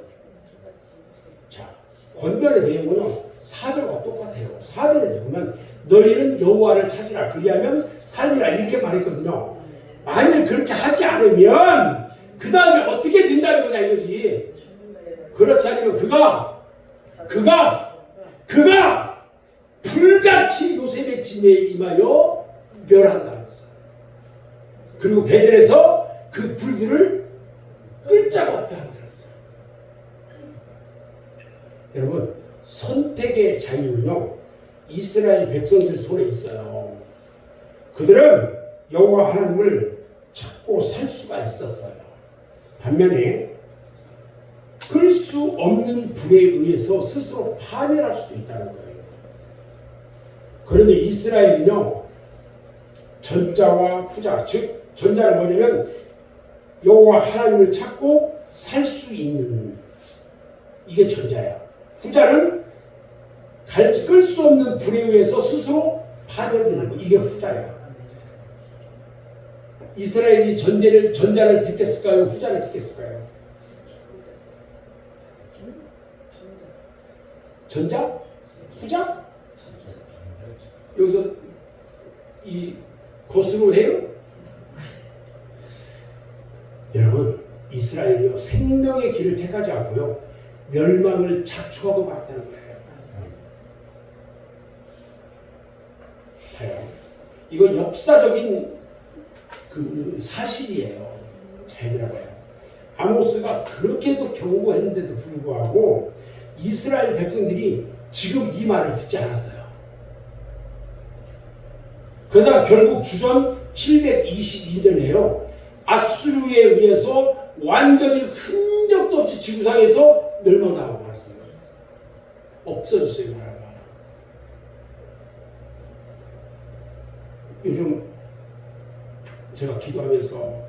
자, 권면의 내용은 4절과 똑같아요. 4절에서 보면 너희는 여호와를 찾으라. 그리하면 살리라. 이렇게 말했거든요. 만일 그렇게 하지 않으면 그 다음에 어떻게 된다는 거냐 이거지. 그렇지 않으면 그가 불같이 요셉의 집에 임하여 멸한다고 했어요. 그리고 베델에서 그 불들을 끌 자가 없게 한다고 했어요. 여러분, 선택의 자유는요, 이스라엘 백성들 손에 있어요. 그들은 여호와 하나님을 찾고 살 수가 있었어요. 반면에 끌 수 없는 불에 의해서 스스로 파멸할 수도 있다는 거예요. 그런데 이스라엘은요, 전자와 후자, 즉 전자는 뭐냐면 여호와 하나님을 찾고 살 수 있는, 이게 전자야. 후자는 끌 수 없는 불에 의해서 스스로 파멸되는 거, 이게 후자야. 이스라엘이 전자를 택했을까요? 후자를 택했을까요? 전자? 후자? 여기서 것으로 해요? 여러분, 이스라엘 이스라엘이요 생명의 길을 택하지 않고요 멸망을 자초하고 말았다는 거예요. 봐요. 이건 역사적인 그 사실이에요. 잘 들어봐요. 아모스가 그렇게도 경고했는데도 불구하고 이스라엘 백성들이 지금 이 말을 듣지 않았어요. 그러다가 결국 주전 722년에요. 아수르에 의해서 완전히 흔적도 없이 지구상에서 멸망당하고 말았어요. 없어졌어요, 나라가. 요즘 제가 기도하면서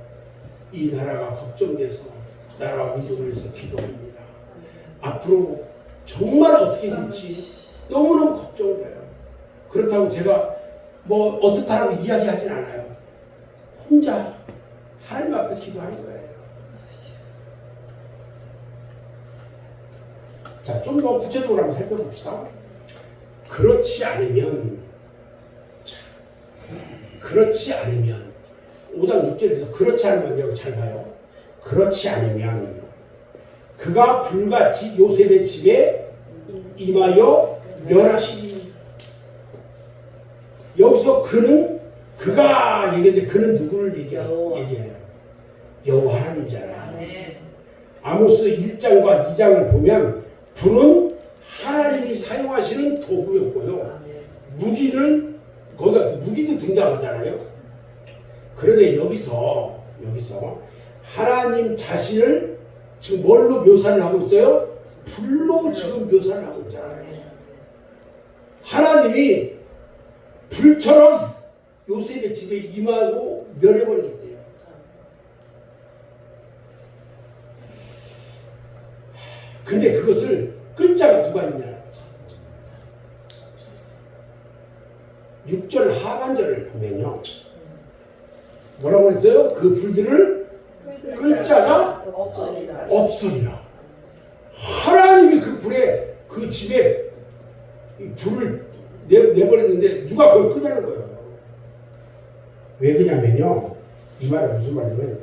이 나라가 걱정돼서 나라와 민족을 위해서 기도합니다. 앞으로 정말 어떻게 될지 너무너무 걱정돼요. 그렇다고 제가 뭐 어떻다라고 이야기하진 않아요. 혼자 하나님 앞에 기도하는 거예요. 자, 좀 더 구체적으로 한번 살펴봅시다. 그렇지 않으면, 그렇지 않으면 5장 6절에서 그렇지 않으면 잘 봐요. 그렇지 않으면 그가 불같이 요셉의 집에 임하여 멸하시니. 여기서 그가 얘기했는데 그는 누구를 얘기해요? 여호와 하나님이잖아요. 아모스 1장과 2장을 보면 불은 하나님이 사용하시는 도구였고요. 무기는 거기가 무기도 등장하잖아요. 그런데 여기서 하나님 자신을 지금 뭘로 묘사를 하고 있어요? 불로 지금 묘사를 하고 있잖아요. 하나님이 불처럼 요셉의 집에 임하고 멸해버리겠대요. 근데 그것을 끌 자가 누가 있냐는 거지. 6절 하반절을 보면요. 뭐라고 했어요? 그 불들을 끌 자가 없으리라. 하나님이 그 불에 그 집에 불을 내버렸는데 누가 그걸 끄냐는 거예요. 왜 그러냐면요. 이 말은 무슨 말이냐면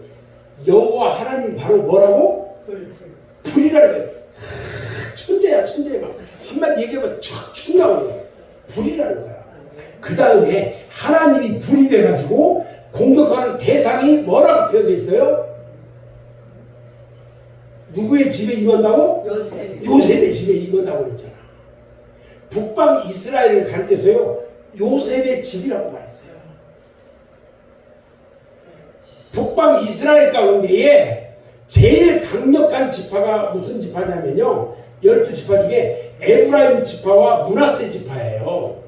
여호와 하나님 바로 뭐라고? 불이라는 거예요. 천재야. 한마디 얘기하면 척 나오는 거예요. 불이라는 거야. 그 다음에 하나님이 불이 돼가지고 공격하는 대상이 뭐라고 표현되어 있어요? 누구의 집에 임한다고? 요셉의 집에 임한다고 그랬잖아. 북방 이스라엘을 가르쳐서요 요셉의 집이라고 말했어요. 북방 이스라엘 가운데에 제일 강력한 지파가 무슨 지파냐면요 12지파 중에 에브라임 지파와 므낫세 지파예요.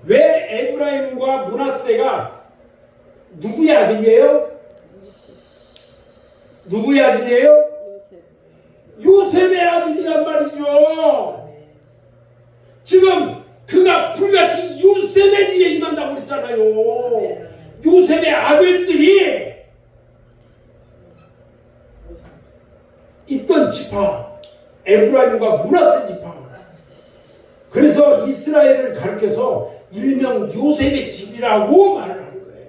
왜 에브라임과 므낫세가 누구의 아들이에요? 누구의 아들이에요? 요셉의 아들이란 말이죠. 지금 그가 불같이 요셉의 집에 임한다고 그랬잖아요. 요셉의 아들들이 있던 지파 에브라임과 므낫세 지파. 그래서 이스라엘을 가르쳐서 일명 요셉의 집이라고 말을 하는 거예요.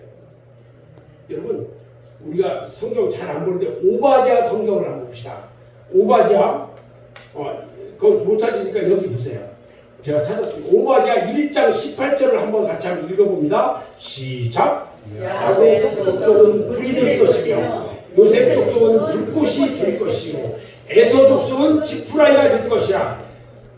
여러분 우리가 성경 잘 안 보는데 오바댜 성경을 한번 봅시다. 오바댜 그거 못 찾으니까 여기 보세요. 제가 찾았습니다. 오바댜 1장 18절을 한번 같이 한번 읽어봅니다. 시작. 야곱 족속은 불이 될 것이며 요셉 족속은 불꽃이 될 것이요 에서 족속은 지푸라기가 될 것이라.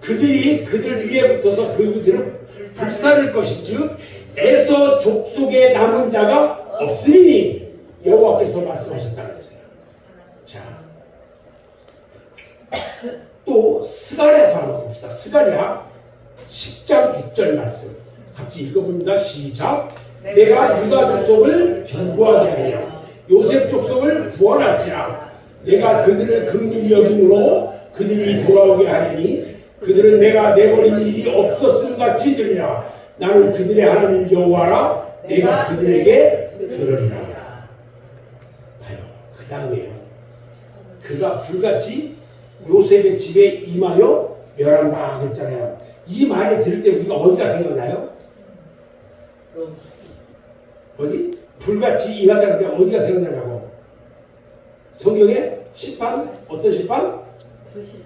그들이 그들 위에 붙어서 그들을 불사를 것인즉 에서 족속에 남은 자가 없으리니 여호와께서 말씀하셨다고 했어요. 자, 또 스가랴서 한번 봅시다. 스가랴 10장 6절 말씀 같이 읽어봅니다. 시작. 내가 유다 족속을 견고하게 하며 요셉 족속을 구원할지라. 내가 그들을 긍휼히 여김으로 그들이 돌아오게 하리니 그들은 내가 내버린 일이 없었음 같이 되리라. 나는 그들의 하나님 여호와라. 내가 그들에게 들으리라. 봐요. 그 다음에요. 그가 불같이 요셉의 집에 임하여 멸한다 그랬잖아요. 이 말을 들을 때 우리가 어디가 생각나요? 어디? 불같이 임하자는데 어디가 생각나냐고? 성경에 심판, 어떤 심판? 불신.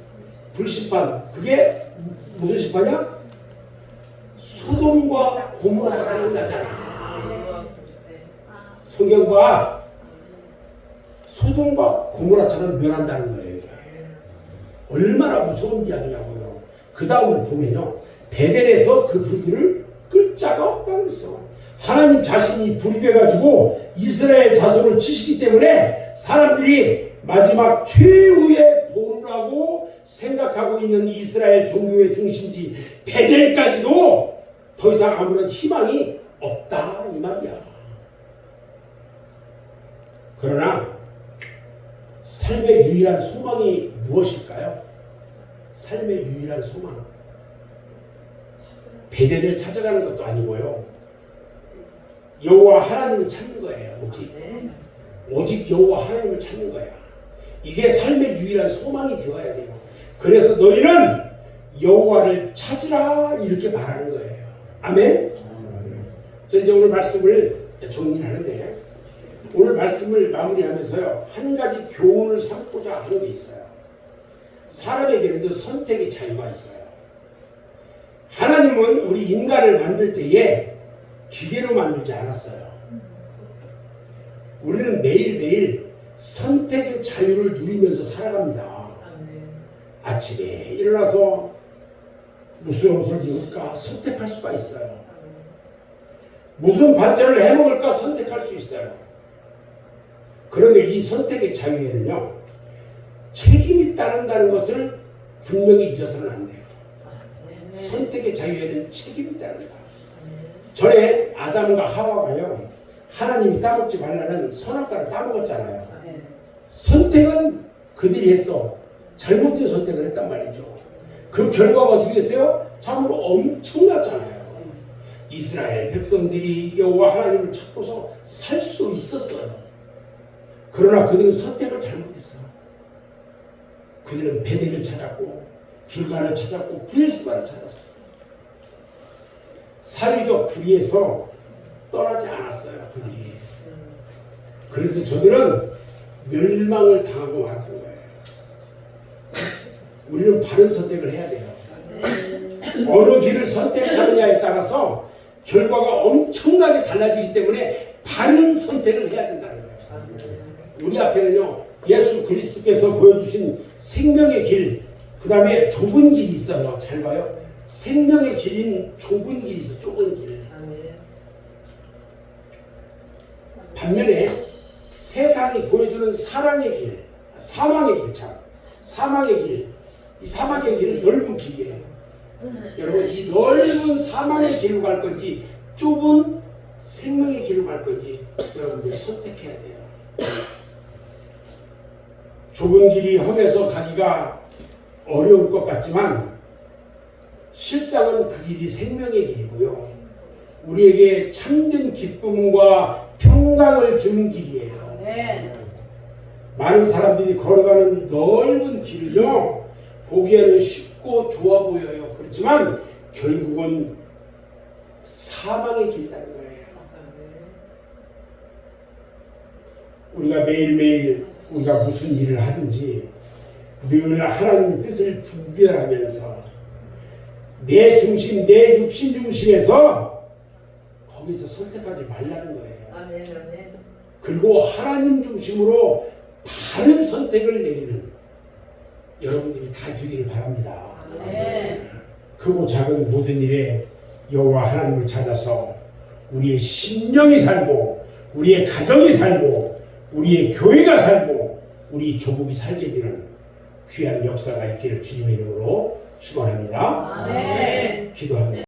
불심판. 그게 무슨 심판이야? 소돔과 고모라 생각나잖아. 성경 봐. 소돔과 고모라처럼 멸한다는 거예요. 이게. 얼마나 무서운 이야기냐고요. 그 다음을 보면요. 베델에서 그 불들을 끌 자가 없다고 그랬어. 하나님 자신이 불이 돼가지고 이스라엘 자손을 치시기 때문에 사람들이 마지막 최후의 보루라고 생각하고 있는 이스라엘 종교의 중심지 베델까지도 더 이상 아무런 희망이 없다 이 말이야. 그러나 삶의 유일한 소망이 무엇일까요? 삶의 유일한 소망. 베델을 찾아가는 것도 아니고요. 여호와 하나님을 찾는 거예요. 오직 여호와 하나님을 찾는 거야. 이게 삶의 유일한 소망이 되어야 돼요. 그래서 너희는 여호와를 찾으라 이렇게 말하는 거예요. 아멘. 저는 이제 오늘 말씀을 정리하는데 오늘 말씀을 마무리하면서요 한 가지 교훈을 삼고자 하는 게 있어요. 사람에게는 선택의 자유가 있어요. 하나님은 우리 인간을 만들 때에 기계로 만들지 않았어요. 우리는 매일매일 선택의 자유를 누리면서 살아갑니다. 아침에 일어나서 무슨 옷을 입을까 선택할 수가 있어요. 무슨 반찬을 해먹을까 선택할 수 있어요. 그런데 이 선택의 자유에는요 책임이 따른다는 것을 분명히 잊어서는 안 돼요. 선택의 자유에는 책임이 따른다. 전에 아담과 하와가요 하나님이 따먹지 말라는 선악과를 따먹었잖아요. 선택은 그들이 했어. 잘못된 선택을 했단 말이죠. 그 결과가 어떻게 됐어요? 참으로 엄청났잖아요. 이스라엘 백성들이 여호와 하나님을 찾고서 살 수 있었어요. 그러나 그들은 선택을 잘못했어. 그들은 베델을 찾았고 길갈을 찾았고 브엘세바를 찾았어. 사회적 불의에서 떠나지 않았어요. 그들이. 그래서 저들은 멸망을 당하고 말았던 거예요. 우리는 바른 선택을 해야 돼요. 어느 길을 선택하느냐에 따라서 결과가 엄청나게 달라지기 때문에 바른 선택을 해야 된다는 거예요. 우리 앞에는요 예수 그리스도께서 보여주신 생명의 길, 그 다음에 좁은 길이 있어요. 잘 봐요. 생명의 길인 좁은 길이 있어. 좁은 길. 반면에 세상이 보여주는 사랑의 길, 사망의 길 참. 사망의 길. 이 사망의 길은 넓은 길이에요. 여러분 이 넓은 사망의 길로 갈 건지 좁은 생명의 길로 갈 건지 여러분들 선택해야 돼요. 좁은 길이 험해서 가기가 어려울 것 같지만 실상은 그 길이 생명의 길이고요. 우리에게 참된 기쁨과 평강을 주는 길이에요. 많은 사람들이 걸어가는 넓은 길은요 보기에는 쉽고 좋아 보여요. 그렇지만 결국은 사망의 길이라는 거예요. 우리가 매일매일 우리가 무슨 일을 하든지 늘 하나님의 뜻을 분별하면서 내 중심, 내 육신 중심에서 거기서 선택하지 말라는 거예요. 그리고 하나님 중심으로 바른 선택을 내리는 여러분들이 다 되기를 바랍니다. 크고 작은 모든 일에 여호와 하나님을 찾아서 우리의 심령이 살고 우리의 가정이 살고 우리의 교회가 살고 우리 조국이 살게 되는 귀한 역사가 있기를 주님의 이름으로 축원합니다. 기도합니다.